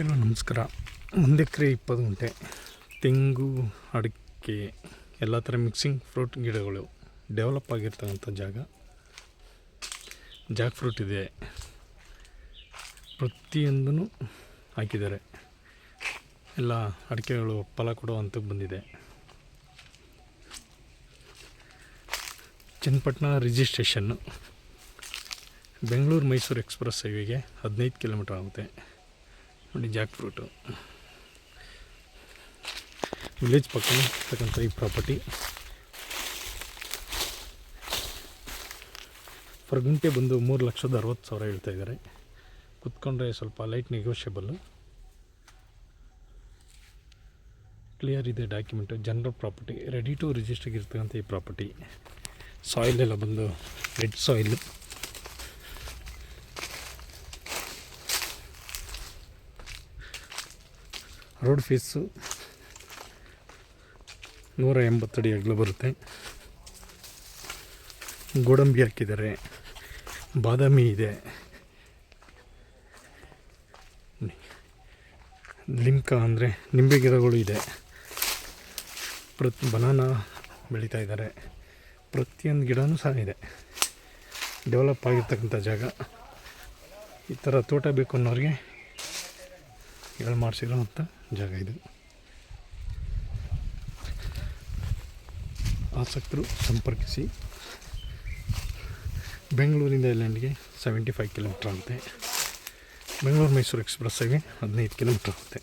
ಎಲ್ಲ ನಮಸ್ಕಾರ. 1 ಎಕರೆ 20 ಗುಂಟೆ ತೆಂಗು, ಅಡಿಕೆ ಎಲ್ಲ ಥರ ಮಿಕ್ಸಿಂಗ್ ಫ್ರೂಟ್ ಗಿಡಗಳು ಡೆವಲಪ್ ಆಗಿರ್ತಕ್ಕಂಥ ಜಾಕ್ ಫ್ರೂಟ್ ಇದೆ. ಪ್ರತಿಯೊಂದೂ ಹಾಕಿದ್ದಾರೆ. ಎಲ್ಲ ಅಡಿಕೆಗಳು ಫಲ ಕೊಡೋ ಹಂತಕ್ಕೆ ಬಂದಿದೆ. ಚನ್ನಪಟ್ಟಣ ರಿಜಿಸ್ಟ್ರೇಷನ್ನು ಬೆಂಗಳೂರು ಮೈಸೂರು ಎಕ್ಸ್ಪ್ರೆಸ್ ಹೈವೇಗೆ 15 ಕಿಲೋಮೀಟರ್ ಆಗುತ್ತೆ. ನೋಡಿ, ಜಾಕ್ ಫ್ರೂಟು ವಿಲೇಜ್ ಪಕ್ಕನೇ ಇರ್ತಕ್ಕಂಥ ಈ ಪ್ರಾಪರ್ಟಿ. ಪರ್ ಗುಂಟೆ ಬಂದು 3,60,000 ಹೇಳ್ತಾಯಿದ್ದಾರೆ. ಕುತ್ಕೊಂಡ್ರೆ ಸ್ವಲ್ಪ ಲೈಟ್ ನೆಗೋಷಿಯಬಲ್ಲು. ಕ್ಲಿಯರ್ ಇದೆ document. General property, ready to ರಿಜಿಸ್ಟರ್ಗೆ ಇರ್ತಕ್ಕಂಥ ಈ ಪ್ರಾಪರ್ಟಿ. ಸಾಯಿಲ್ ಎಲ್ಲ ಬಂದು ರೆಡ್ ಸಾಯಿಲ್. ರೋಡ್ ಫೀಸು 180 ಅಡಿ ಅಗಲ ಬರುತ್ತೆ. ಗೋಡಂಬಿ ಹಾಕಿದ್ದಾರೆ, ಬಾದಾಮಿ ಇದೆ, ಲಿಮ್ಕಾ ಅಂದರೆ ನಿಂಬೆ ಗಿಡಗಳು ಇದೆ, ಬನಾನಾ ಬೆಳೀತಾ ಇದ್ದಾರೆ. ಪ್ರತಿಯೊಂದು ಗಿಡವೂ ಸಹ ಇದೆ. ಡೆವಲಪ್ ಆಗಿರ್ತಕ್ಕಂಥ ಜಾಗ. ಈ ಥರ ತೋಟ ಬೇಕು ಅನ್ನೋರಿಗೆ ಮಾಡಿಸಿರೋ ಅಂಥ ಜಾಗ ಇದು. ಆಸಕ್ತರು ಸಂಪರ್ಕಿಸಿ. ಬೆಂಗಳೂರಿಂದ ಇಲ್ಲೆಂಡ್ಗೆ 75 ಕಿಲೋಮೀಟ್ರ್ ಆಗುತ್ತೆ. Bengaluru Mysuru express highway 15 kilometre ಆಗುತ್ತೆ.